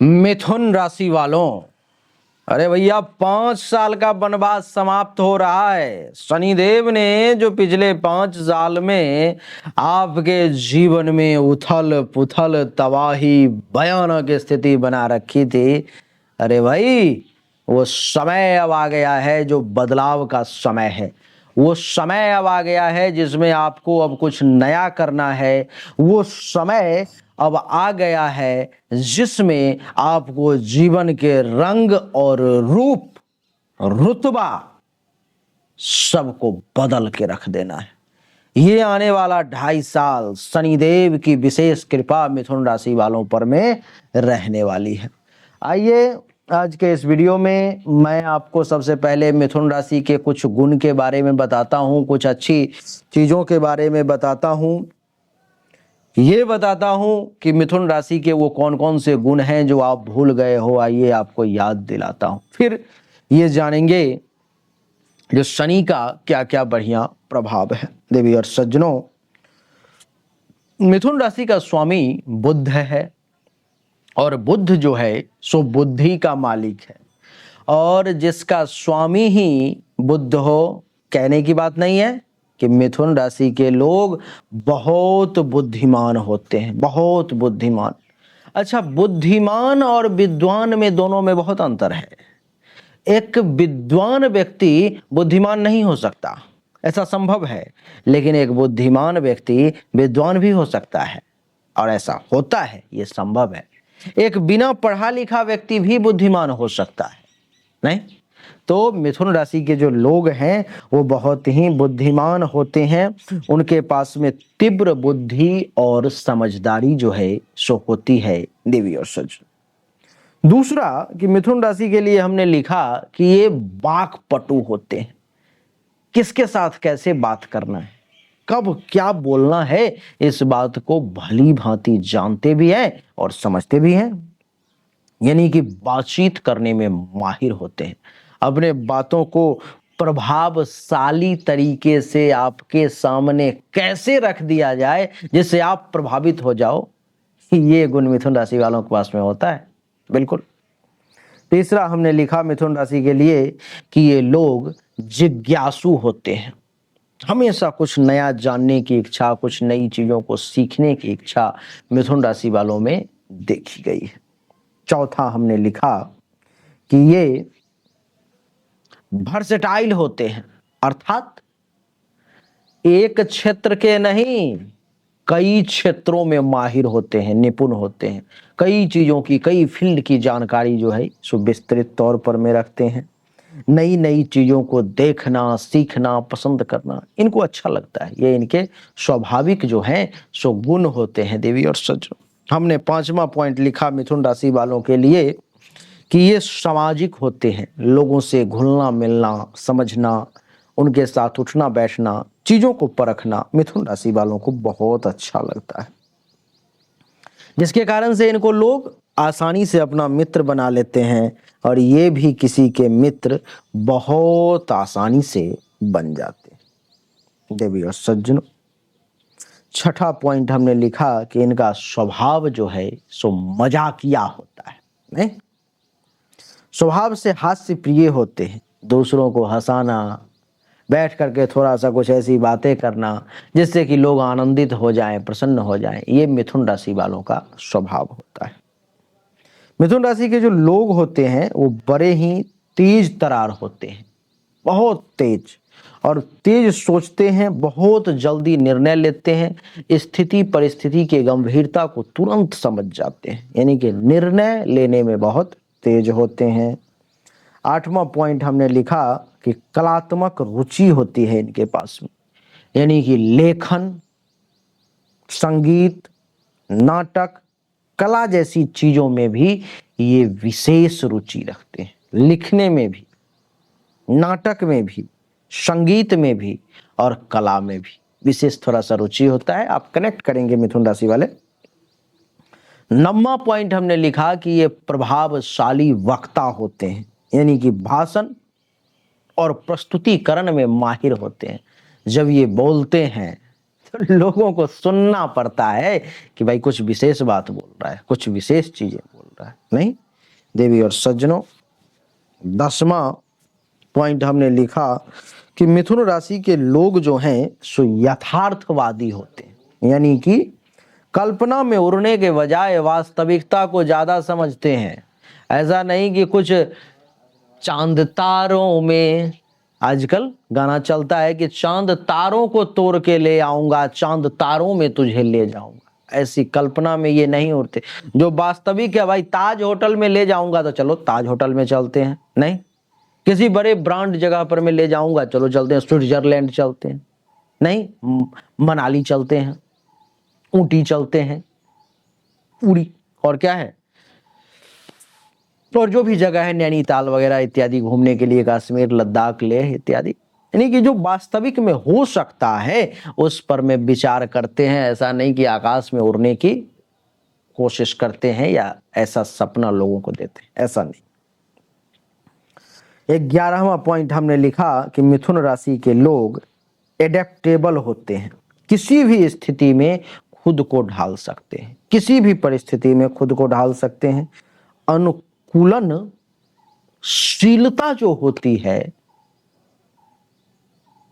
मिथुन राशि वालों, अरे भैया 5 साल का वनवास समाप्त हो रहा है। शनिदेव ने जो पिछले 5 साल में आपके जीवन में उथल पुथल तबाही भयानक स्थिति बना रखी थी, अरे भाई वो समय अब आ गया है जो बदलाव का समय है। वो समय अब आ गया है जिसमें आपको अब कुछ नया करना है। वो समय अब आ गया है जिसमें आपको जीवन के रंग और रूप, रुतबा सबको बदल के रख देना है। ये आने वाला 2.5 साल शनिदेव की विशेष कृपा मिथुन राशि वालों पर में रहने वाली है। आइए आज के इस वीडियो में मैं आपको सबसे पहले मिथुन राशि के कुछ गुण के बारे में बताता हूं, कुछ अच्छी चीजों के बारे में बताता हूं, ये बताता हूं कि मिथुन राशि के वो कौन कौन से गुण हैं जो आप भूल गए हो। आइए आपको याद दिलाता हूं, फिर ये जानेंगे जो शनि का क्या क्या बढ़िया प्रभाव है। देवी और सज्जनों, मिथुन राशि का स्वामी बुध है और बुध जो है सो बुद्धि का मालिक है। और जिसका स्वामी ही बुध हो, कहने की बात नहीं है कि मिथुन राशि के लोग बहुत बुद्धिमान होते हैं, बहुत बुद्धिमान। अच्छा, बुद्धिमान और विद्वान में दोनों में बहुत अंतर है। एक विद्वान व्यक्ति बुद्धिमान नहीं हो सकता, ऐसा संभव है, लेकिन एक बुद्धिमान व्यक्ति विद्वान भी हो सकता है और ऐसा होता है, ये संभव है। एक बिना पढ़ा लिखा व्यक्ति भी बुद्धिमान हो सकता है, नहीं? तो मिथुन राशि के जो लोग हैं वो बहुत ही बुद्धिमान होते हैं। उनके पास में तीव्र बुद्धि और समझदारी जो है सो होती है, देवी और सज्जन। दूसरा कि मिथुन राशि के लिए हमने लिखा कि ये वाक्पटु होते हैं। किसके साथ कैसे बात करना है, कब क्या बोलना है, इस बात को भली भांति जानते भी हैं और समझते भी हैं। यानी कि बातचीत करने में माहिर होते हैं। अपने बातों को प्रभावशाली तरीके से आपके सामने कैसे रख दिया जाए जिससे आप प्रभावित हो जाओ, ये गुण मिथुन राशि वालों के पास में होता है, बिल्कुल। तीसरा हमने लिखा मिथुन राशि के लिए कि ये लोग जिज्ञासु होते हैं। हमेशा कुछ नया जानने की इच्छा, कुछ नई चीजों को सीखने की इच्छा मिथुन राशि वालों में देखी गई है। चौथा हमने लिखा कि ये वर्सेटाइल होते हैं, अर्थात एक क्षेत्र के नहीं कई क्षेत्रों में माहिर होते हैं, निपुण होते हैं। कई चीजों की, कई फील्ड की जानकारी जो है सो विस्तृत तौर पर में रखते हैं। नई नई चीजों को देखना, सीखना, पसंद करना इनको अच्छा लगता है। ये इनके स्वाभाविक जो हैं सो गुण होते हैं, देवी और सज्जनों। हमने 5वां पॉइंट लिखा मिथुन राशि वालों के लिए कि ये सामाजिक होते हैं। लोगों से घुलना मिलना, समझना, उनके साथ उठना बैठना, चीजों को परखना मिथुन राशि वालों को बहुत अच्छा लगता है, जिसके कारण से इनको लोग आसानी से अपना मित्र बना लेते हैं और ये भी किसी के मित्र बहुत आसानी से बन जाते हैं, देवी और सज्जनों। छठा पॉइंट हमने लिखा कि इनका स्वभाव जो है सो मजाकिया होता है, नहीं? स्वभाव से हास्य प्रिय होते हैं। दूसरों को हंसाना, बैठ करके थोड़ा सा कुछ ऐसी बातें करना जिससे कि लोग आनंदित हो जाएं, प्रसन्न हो जाएं, ये मिथुन राशि वालों का स्वभाव होता है। मिथुन राशि के जो लोग होते हैं वो बड़े ही तेज तरार होते हैं, बहुत तेज, और तेज सोचते हैं, बहुत जल्दी निर्णय लेते हैं, स्थिति परिस्थिति की गंभीरता को तुरंत समझ जाते हैं, यानी कि निर्णय लेने में बहुत तेज होते हैं। 8वां पॉइंट हमने लिखा कि कलात्मक रुचि होती है इनके पास में, यानी कि लेखन, संगीत, नाटक, कला जैसी चीजों में भी ये विशेष रुचि रखते हैं। लिखने में भी, नाटक में भी, संगीत में भी और कला में भी विशेष थोड़ा सा रुचि होता है। आप कनेक्ट करेंगे मिथुन राशि वाले। 9वां पॉइंट हमने लिखा कि ये प्रभावशाली वक्ता होते हैं, यानी कि भाषण और प्रस्तुतिकरण में माहिर होते हैं। जब ये बोलते हैं तो लोगों को सुनना पड़ता है कि भाई कुछ विशेष बात बोल रहा है, कुछ विशेष चीजें बोल रहा सकता है, नहीं। देवी और सज्जनों, 10वां पॉइंट हमने लिखा कि मिथुन राशि के लोग जो हैं सो यथार्थवादी होते हैं, यानी कि कल्पना में उड़ने के बजाय वास्तविकता को ज्यादा समझते हैं। ऐसा नहीं कि कुछ चांद तारों में, आजकल गाना चलता है कि चांद तारों को तोड़ के ले आऊंगा, चांद तारों में तुझे ले जाऊंगा, ऐसी कल्पना में ये नहीं उड़ते। जो वास्तविक है, भाई ताज होटल में ले जाऊंगा तो चलो ताज होटल में चलते हैं, नहीं। किसी बड़े ब्रांड जगह पर मैं ले जाऊंगा, चलो चलते हैं स्विट्जरलैंड चलते हैं, नहीं मनाली चलते हैं, ऊटी चलते हैं, पूरी और क्या है, और जो भी जगह है नैनीताल वगैरह इत्यादि घूमने के लिए, कश्मीर, लद्दाख, लेह इत्यादि, यानी कि जो वास्तविक में हो सकता है उस पर में विचार करते हैं। ऐसा नहीं कि आकाश में उड़ने की कोशिश करते हैं या ऐसा सपना लोगों को देते हैं, ऐसा नहीं। 11वां पॉइंट हमने लिखा कि मिथुन राशि के लोग एडेप्टेबल होते हैं, किसी भी स्थिति में खुद को ढाल सकते हैं, किसी भी परिस्थिति में खुद को ढाल सकते हैं। अनुकूलनशीलता जो होती है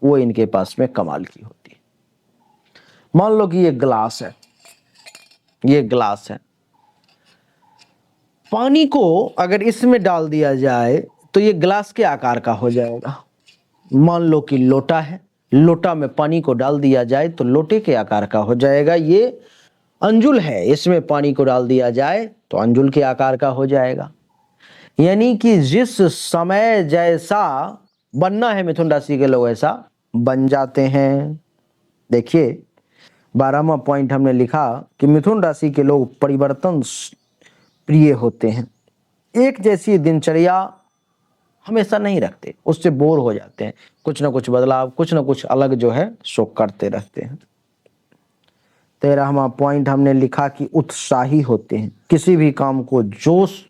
वो इनके पास में कमाल की होती है। मान लो कि ये ग्लास है, ये ग्लास है, पानी को अगर इसमें डाल दिया जाए तो ये ग्लास के आकार का हो जाएगा। मान लो कि लोटा है, लोटा में पानी को डाल दिया जाए तो लोटे के आकार का हो जाएगा। ये अंजुल है, इसमें पानी को डाल दिया जाए तो अंजुल के आकार का हो जाएगा। यानी कि जिस समय जैसा बनना है मिथुन राशि के लोग ऐसा बन जाते हैं। देखिए 12वां पॉइंट हमने लिखा कि मिथुन राशि के लोग परिवर्तन प्रिय होते हैं, एक जैसी दिनचर्या हमेशा नहीं रखते, उससे बोर हो जाते हैं, कुछ ना कुछ बदलाव, कुछ ना कुछ अलग जो है सो करते रहते हैं। 13वां पॉइंट हमने लिखा कि उत्साही होते हैं, किसी भी काम को जोश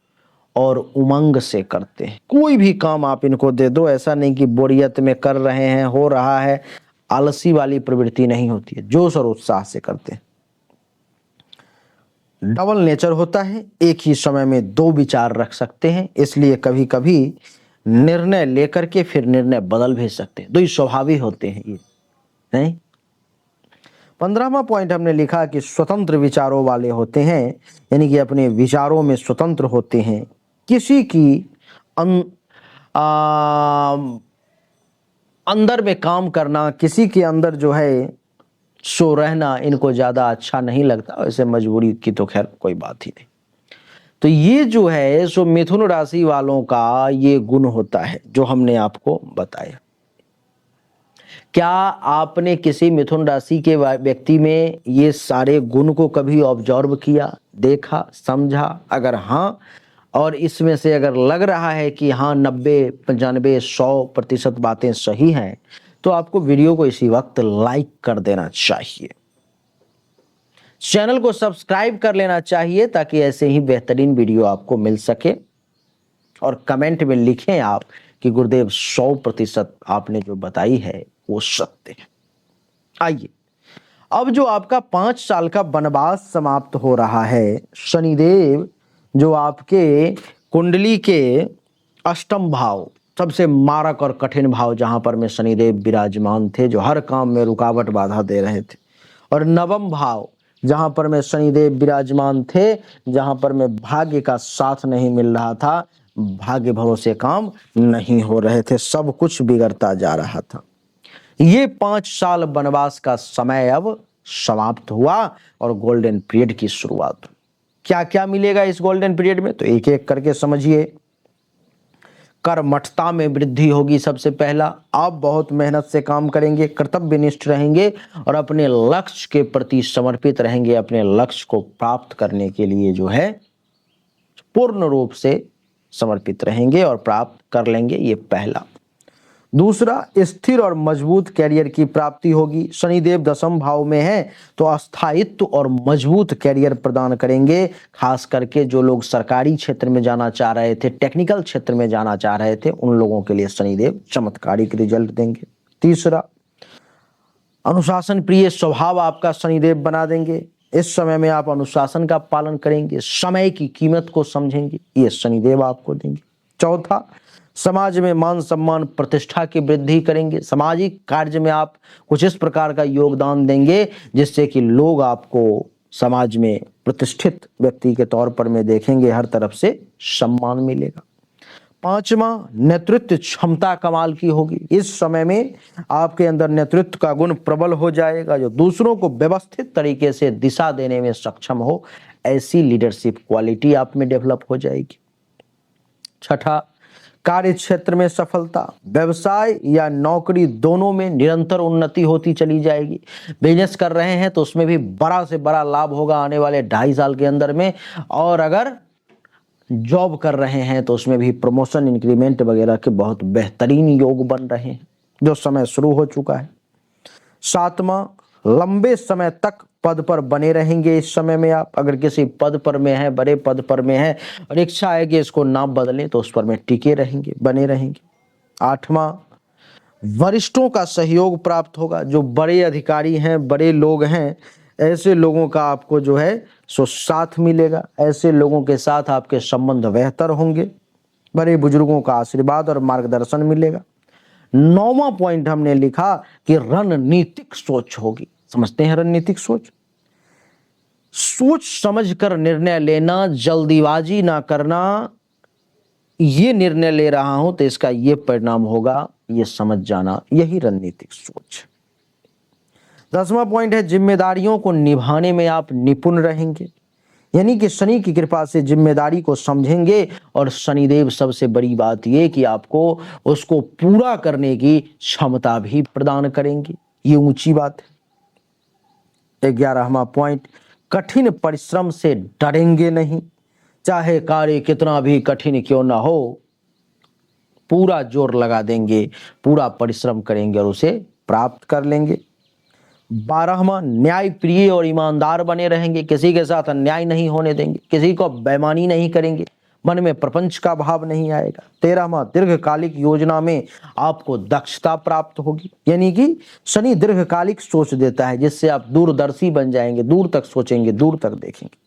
और उमंग से करते हैं। कोई भी काम आप इनको दे दो, ऐसा नहीं कि बोरियत में कर रहे हैं, हो रहा है, आलसी वाली प्रवृत्ति नहीं होती है, जोश और उत्साह से करते हैं। डबल नेचर होता है, एक ही समय में दो विचार रख सकते हैं, इसलिए कभी कभी निर्णय लेकर के फिर निर्णय बदल भी सकते हैं। दो ही स्वभावी होते हैं ये, नहीं। 15वां पॉइंट हमने लिखा कि स्वतंत्र विचारों वाले होते हैं, यानी कि अपने विचारों में स्वतंत्र होते हैं, किसी की अंदर में काम करना, किसी के अंदर जो है सो रहना इनको ज्यादा अच्छा नहीं लगता। वैसे मजबूरी की तो खैर कोई बात ही नहीं। तो ये जो है सो मिथुन राशि वालों का ये गुण होता है जो हमने आपको बताया। क्या आपने किसी मिथुन राशि के व्यक्ति में ये सारे गुण को कभी ऑब्जर्व किया, देखा, समझा? अगर हाँ, और इसमें से अगर लग रहा है कि हाँ 90, 95, 100% बातें सही हैं, तो आपको वीडियो को इसी वक्त लाइक कर देना चाहिए, चैनल को सब्सक्राइब कर लेना चाहिए ताकि ऐसे ही बेहतरीन वीडियो आपको मिल सके। और कमेंट में लिखें आप कि गुरुदेव 100% आपने जो बताई है वो सत्य है। आइए, अब जो आपका 5 साल का वनवास समाप्त हो रहा है, शनिदेव जो आपके कुंडली के अष्टम भाव, सबसे मारक और कठिन भाव जहां पर में शनिदेव विराजमान थे, जो हर काम में रुकावट बाधा दे रहे थे, और नवम भाव जहां पर में शनिदेव विराजमान थे, जहां पर में भाग्य का साथ नहीं मिल रहा था, भाग्य भरोसे काम नहीं हो रहे थे, सब कुछ बिगड़ता जा रहा था। ये 5 साल वनवास का समय अब समाप्त हुआ और गोल्डन पीरियड की शुरुआत हुई। क्या क्या मिलेगा इस गोल्डन पीरियड में, तो एक एक करके समझिए। कर्मठता में वृद्धि होगी। सबसे पहला, आप बहुत मेहनत से काम करेंगे, कर्तव्यनिष्ठ रहेंगे और अपने लक्ष्य के प्रति समर्पित रहेंगे, अपने लक्ष्य को प्राप्त करने के लिए जो है पूर्ण रूप से समर्पित रहेंगे और प्राप्त कर लेंगे, ये पहला। दूसरा, स्थिर और मजबूत कैरियर की प्राप्ति होगी। शनिदेव 10वें भाव में है तो अस्थायित्व और मजबूत कैरियर प्रदान करेंगे। खास करके जो लोग सरकारी क्षेत्र में जाना चाह रहे थे, टेक्निकल क्षेत्र में जाना चाह रहे थे, उन लोगों के लिए शनिदेव चमत्कारिक रिजल्ट देंगे। तीसरा, अनुशासन प्रिय स्वभाव आपका शनिदेव बना देंगे। इस समय में आप अनुशासन का पालन करेंगे, समय की कीमत को समझेंगे, ये शनिदेव आपको देंगे। चौथा, समाज में मान सम्मान प्रतिष्ठा की वृद्धि करेंगे। सामाजिक कार्य में आप कुछ इस प्रकार का योगदान देंगे जिससे कि लोग आपको समाज में प्रतिष्ठित व्यक्ति के तौर पर में देखेंगे, हर तरफ से सम्मान मिलेगा। पांचवा, नेतृत्व क्षमता कमाल की होगी। इस समय में आपके अंदर नेतृत्व का गुण प्रबल हो जाएगा, जो दूसरों को व्यवस्थित तरीके से दिशा देने में सक्षम हो, ऐसी लीडरशिप क्वालिटी आप में डेवलप हो जाएगी। छठा, कार्य क्षेत्र में सफलता, व्यवसाय या नौकरी दोनों में निरंतर उन्नति होती चली जाएगी। बिजनेस कर रहे हैं तो उसमें भी बड़ा से बड़ा लाभ होगा आने वाले 2.5 साल के अंदर में, और अगर जॉब कर रहे हैं तो उसमें भी प्रमोशन इंक्रीमेंट वगैरह के बहुत बेहतरीन योग बन रहे हैं, जो समय शुरू हो चुका है। सातवां, लंबे समय तक पद पर बने रहेंगे। इस समय में आप अगर किसी पद पर में हैं, बड़े पद पर में हैं और इच्छा है कि इसको ना बदलें, तो उस पर में टिके रहेंगे, बने रहेंगे। आठवां, वरिष्ठों का सहयोग प्राप्त होगा। जो बड़े अधिकारी हैं, बड़े लोग हैं, ऐसे लोगों का आपको जो है सो साथ मिलेगा। ऐसे लोगों के साथ आपके संबंध बेहतर होंगे, बड़े बुजुर्गों का आशीर्वाद और मार्गदर्शन मिलेगा। 9वां पॉइंट हमने लिखा कि रणनीतिक सोच होगी। समझते हैं रणनीतिक सोच? सोच समझकर निर्णय लेना, जल्दीबाजी ना करना। ये निर्णय ले रहा हूं तो इसका ये परिणाम होगा, ये समझ जाना, यही रणनीतिक सोच। 10वां पॉइंट है जिम्मेदारियों को निभाने में आप निपुण रहेंगे, यानी कि शनि की कृपा से जिम्मेदारी को समझेंगे, और शनिदेव सबसे बड़ी बात ये कि आपको उसको पूरा करने की क्षमता भी प्रदान करेंगे। ये ऊंची बात है। 11वां पॉइंट, कठिन परिश्रम से डरेंगे नहीं। चाहे कार्य कितना भी कठिन क्यों ना हो, पूरा जोर लगा देंगे, पूरा परिश्रम करेंगे और उसे प्राप्त कर लेंगे। 12वां, न्याय प्रिय और ईमानदार बने रहेंगे। किसी के साथ अन्याय नहीं होने देंगे, किसी को बेईमानी नहीं करेंगे, मन में प्रपंच का भाव नहीं आएगा। 13वां, दीर्घकालिक योजना में आपको दक्षता प्राप्त होगी, यानी कि शनि दीर्घकालिक सोच देता है, जिससे आप दूरदर्शी बन जाएंगे, दूर तक सोचेंगे, दूर तक देखेंगे।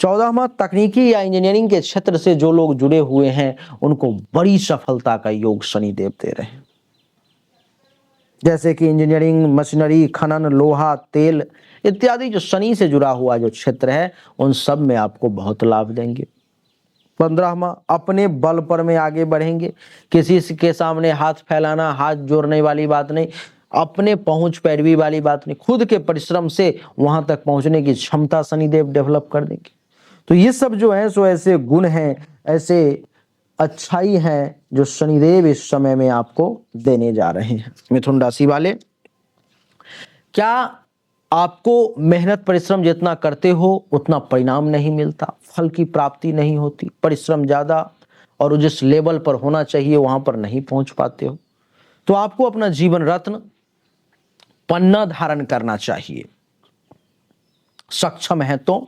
14वां, तकनीकी या इंजीनियरिंग के क्षेत्र से जो लोग जुड़े हुए हैं उनको बड़ी सफलता का योग शनिदेव दे रहे हैं, जैसे कि इंजीनियरिंग, मशीनरी, खनन, लोहा, तेल इत्यादि जो शनि से जुड़ा हुआ जो क्षेत्र है, उन सब में आपको बहुत लाभ देंगे। 15वां, अपने बल पर में आगे बढ़ेंगे। किसी के सामने हाथ फैलाना, हाथ जोड़ने वाली बात नहीं, अपने पहुंच पैरवी वाली बात नहीं, खुद के परिश्रम से वहां तक पहुंचने की क्षमता शनिदेव डेवलप कर देंगे। तो ये सब जो है सो ऐसे गुण हैं, ऐसे अच्छाई है जो शनिदेव इस समय में आपको देने जा रहे हैं। मिथुन राशि वाले, क्या आपको मेहनत परिश्रम जितना करते हो उतना परिणाम नहीं मिलता, फल की प्राप्ति नहीं होती, परिश्रम ज्यादा और जिस लेवल पर होना चाहिए वहां पर नहीं पहुंच पाते हो, तो आपको अपना जीवन रत्न पन्ना धारण करना चाहिए। सक्षम है तो,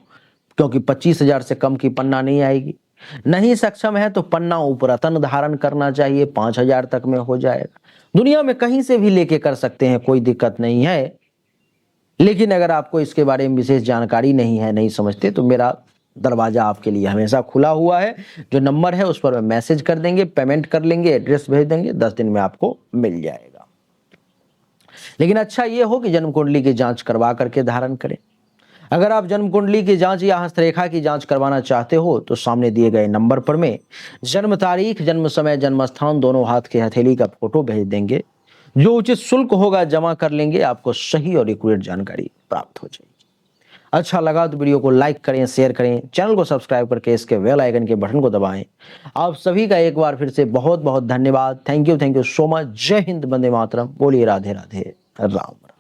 क्योंकि 25,000 से कम की पन्ना नहीं आएगी। नहीं सक्षम है तो पन्ना उपरतन धारण करना चाहिए, 5,000 तक में हो जाएगा। दुनिया में कहीं से भी लेके कर सकते हैं, कोई दिक्कत नहीं है। लेकिन अगर आपको इसके बारे में विशेष जानकारी नहीं है, नहीं समझते, तो मेरा दरवाजा आपके लिए हमेशा खुला हुआ है। जो नंबर है उस पर मैसेज कर देंगे, पेमेंट कर लेंगे, एड्रेस भेज देंगे, 10 दिन में आपको मिल जाएगा। लेकिन अच्छा ये हो कि जन्म कुंडली की जांच करवा करके धारण करें। अगर आप जन्म कुंडली की जांच या हस्तरेखा की जांच करवाना चाहते हो तो सामने दिए गए नंबर पर में जन्म तारीख, जन्म समय, जन्म स्थान, दोनों हाथ की हथेली का फोटो भेज देंगे। जो उचित शुल्क होगा जमा कर लेंगे, आपको सही और एक्यूरेट जानकारी प्राप्त हो जाएगी। अच्छा लगा तो वीडियो को लाइक करें, शेयर करें, चैनल को सब्सक्राइब करके इसके बेल आइकन के बटन को दबाएं। आप सभी का एक बार फिर से बहुत बहुत धन्यवाद। Thank you so much. जय हिंद, वंदे मातरम। बोलिए राधे राधे, राम राम।